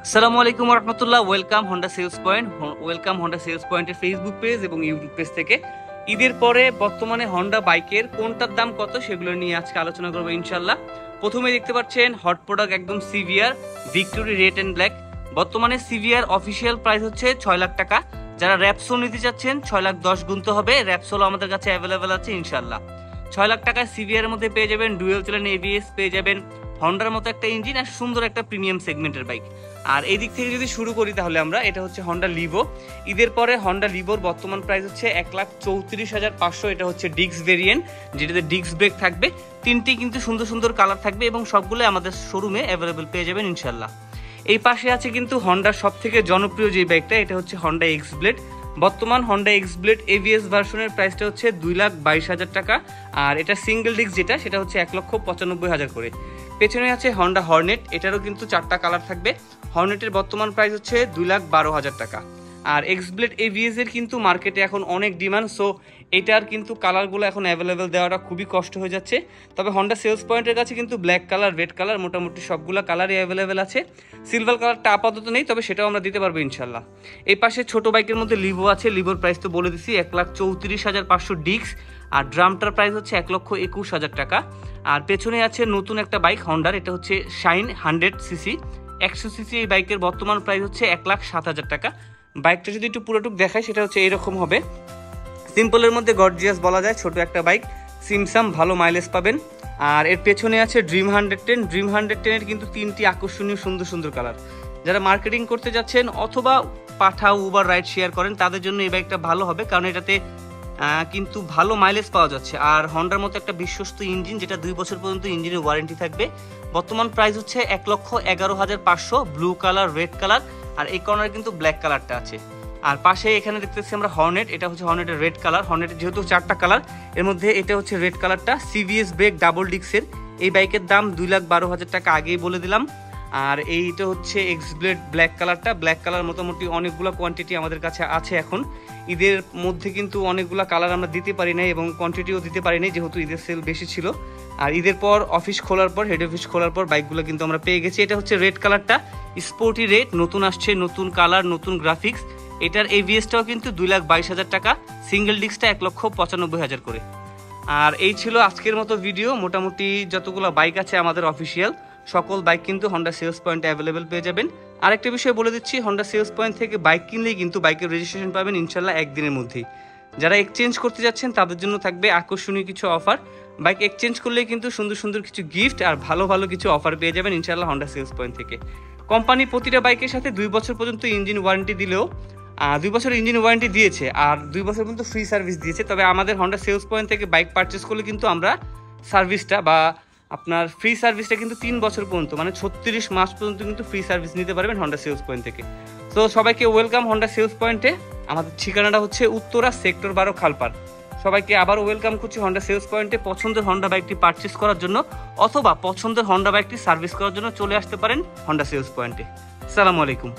আসসালামু আলাইকুম রহমতুল্লাহ। Welcome Honda sales point. Welcome Honda sales পয়েন্টের ফেসবুক পেজ এবং ইউটিউব পেজ থেকে। ঈদের পরে বর্তমানে হোন্ডা বাইকের কোনটার দাম কত সেগুলো নিয়ে আজকে আলোচনা করবো ইনশাল্লাহ। প্রথমে দেখতে পাচ্ছেন হট প্রোডাক্ট একদম CBR victory red and black. বর্তমানে সিভিআর অফিসিয়াল প্রাইস হচ্ছে 6 লাখ টাকা। যারা র্যাপসোল নিতে চাচ্ছেন 6 লাখ 10 গুনতে হবে। র্যাপসোল আমাদের কাছে অ্যাভেলেবেল আছে ইনশাল্লাহ। 6 লাখ টাকায় সিভিআর মধ্যে পেয়ে যাবেন ডুয়েল চ্যানেল এবিএস, পেয়ে যাবেন হন্ডার মতো একটা ইঞ্জিন আর সুন্দর একটা প্রিমিয়াম সেগমেন্টের বাইক। আর এই দিক থেকে যদি শুরু করি তাহলে আমরা এটা হচ্ছে হন্ডা লিভো। ঈদের পরে হন্ডা লিভোর বর্তমান প্রাইস হচ্ছে 1,34,500। এটা হচ্ছে ডিস্ক ভেরিয়েন্ট, যেটাতে ডিস্ক ব্রেক থাকবে। তিনটি কিন্তু সুন্দর সুন্দর কালার থাকবে এবং সবগুলো আমাদের শোরুমে অ্যাভেলেবেল পেয়ে যাবেন ইনশাল্লাহ। এই পাশে আছে কিন্তু হন্ডার সব থেকে জনপ্রিয় যে বাইকটা, এটা হচ্ছে হন্ডা এক্স ব্লেড। বর্তমান হন্ডা এক্স ব্লেড এভিএস ভার্সনের প্রাইসটা হচ্ছে 2,22,000 টাকা। আর এটা সিঙ্গেল ডিস্ক যেটা, সেটা হচ্ছে 1,95,000 করে। পেছনে আছে হন্ডা হর্নেট, এটারও কিন্তু 4টা কালার থাকবে। হর্নেটের বর্তমান প্রাইস হচ্ছে 2,12,000 টাকা। আর এক্স ব্লেড এভিএস এর কিন্তু মার্কেটে এখন অনেক ডিমান্ড, সো এটার কিন্তু কালারগুলো এখন অ্যাভেলেবেল দেওয়াটা খুবই কষ্ট হয়ে যাচ্ছে। তবে হন্ডা সেলস পয়েন্টের কাছে কিন্তু ব্ল্যাক কালার, রেড কালার, মোটামুটি সবগুলো কালারই অ্যাভেলেবেল আছে। সিলভার কালারটা আপাতত নেই, তবে সেটাও আমরা দিতে পারবো ইনশাল্লাহ। এই পাশে ছোট বাইকের মধ্যে লিভো আছে। লিভোর প্রাইস তো বলে দিচ্ছি, 1,34,500 ডিস্ক। আর ড্রামটার প্রাইস হচ্ছে 1,21,000 টাকা। আর পেছনে আছে নতুন একটা বাইক হন্ডার, এটা হচ্ছে শাইন 100cc 100cc। এই বাইকের বর্তমান প্রাইস হচ্ছে 1,07,000 টাকা। বাইকটা যদি একটু পুরোটুক দেখায় সেটা হচ্ছে এরকম হবে। সিম্পলের মধ্যে গর্জিয়াস বলা যায়, ছোট একটা বাইক, সিমসাম, ভালো মাইলেজ পাবেন। আর এর পেছনে আছে ড্রিম 110। ড্রিম 110-এর কিন্তু 3টি আকর্ষণীয় সুন্দর সুন্দর কালার। যারা মার্কেটিং করতে যাচ্ছেন অথবা পাঠাও, উবার রাইড শেয়ার করেন, তাদের জন্য এই বাইকটা ভালো হবে, কারণ এটাতে কিন্তু ভালো মাইলেজ পাওয়া যাচ্ছে। আর হন্ডার মতো একটা বিশ্বস্ত ইঞ্জিন, যেটা 2 বছর পর্যন্ত ইঞ্জিনের ওয়ারেন্টি থাকবে। বর্তমান প্রাইস হচ্ছে 1,11,500। ব্লু কালার, রেড কালার, আর এই কর্নারে কিন্তু ব্ল্যাক কালারটা আছে। আর পাশে এখানে দেখতেছি আমরা হর্নেট, এটা হচ্ছে হর্নেটের রেড কালার। হর্নেটের যেহেতু 4টা কালার, এর মধ্যে এটা হচ্ছে রেড কালারটা। সিভিএস ব্রেক, ডাবল ডিস্কের। এই বাইকের দাম 2,12,000 টাকা, আগেই বলে দিলাম। আর এইটা হচ্ছে এক্স ব্লেড ব্ল্যাক কালারটা। ব্ল্যাক কালার মোটামুটি অনেকগুলো কোয়ান্টিটি আমাদের কাছে আছে এখন। ঈদের মধ্যে কিন্তু অনেকগুলো কালার আমরা দিতে পারি নাই এবং কোয়ান্টিটিও দিতে পারি নাই, যেহেতু ঈদের সেল বেশি ছিল। আর ঈদের পর অফিস খোলার পর, হেড অফিস খোলার পর বাইকগুলো কিন্তু আমরা পেয়ে গেছি। এটা হচ্ছে রেড কালারটা, স্পোর্টি রেড, নতুন আসছে, নতুন কালার, নতুন গ্রাফিক্স। এটার এভিএসটাও কিন্তু 2,22,000 টাকা। সিঙ্গেল ডিস্কটা 1,95,000 করে। আর এই ছিল আজকের মতো ভিডিও। মোটামুটি যতগুলো বাইক আছে আমাদের অফিসিয়াল, সকল বাইক কিন্তু হন্ডা সেলস পয়েন্টে অ্যাভেলেবেল পেয়ে যাবেন। আরেকটা বিষয় বলে দিচ্ছি, হন্ডা সেলস পয়েন্ট থেকে বাইক কিনলেই কিন্তু বাইকের রেজিস্ট্রেশন পাবেন ইনশাল্লাহ একদিনের মধ্যেই। যারা এক্সচেঞ্জ করতে যাচ্ছেন তাদের জন্য থাকবে আকর্ষণীয় কিছু অফার। বাইক এক্সচেঞ্জ করলেই কিন্তু সুন্দর সুন্দর কিছু গিফট আর ভালো ভালো কিছু অফার পেয়ে যাবেন ইনশাল্লাহ হন্ডা সেলস পয়েন্ট থেকে। কোম্পানি প্রতিটা বাইকের সাথে 2 বছর পর্যন্ত ইঞ্জিন ওয়ারেন্টি দিলেও 2 বছর ইঞ্জিন ওয়ারেন্টি দিয়েছে আর 2 বছর পর্যন্ত ফ্রি সার্ভিস দিয়েছে। তবে আমাদের হন্ডা সেলস পয়েন্ট থেকে বাইক পারচেস করলে কিন্তু আমরা সার্ভিসটা বা আপনার ফ্রি সার্ভিসটা কিন্তু 3 বছর পর্যন্ত, মানে 36 মাস পর্যন্ত কিন্তু ফ্রি সার্ভিস নিতে পারবেন হন্ডা সেলস পয়েন্ট থেকে। তো সবাইকে ওয়েলকাম হন্ডা সেলস পয়েন্টে। আমাদের ঠিকানাটা হচ্ছে উত্তরা, সেক্টর 12, খালপাড়। সবাইকে আবারও ওয়েলকাম করছি হন্ডা সেলস পয়েন্টে। পছন্দের হন্ডা বাইকটি পারচেস করার জন্য অথবা পছন্দের হন্ডা বাইকটি সার্ভিস করার জন্য চলে আসতে পারেন হন্ডা সেলস পয়েন্টে। আসসালামু আলাইকুম।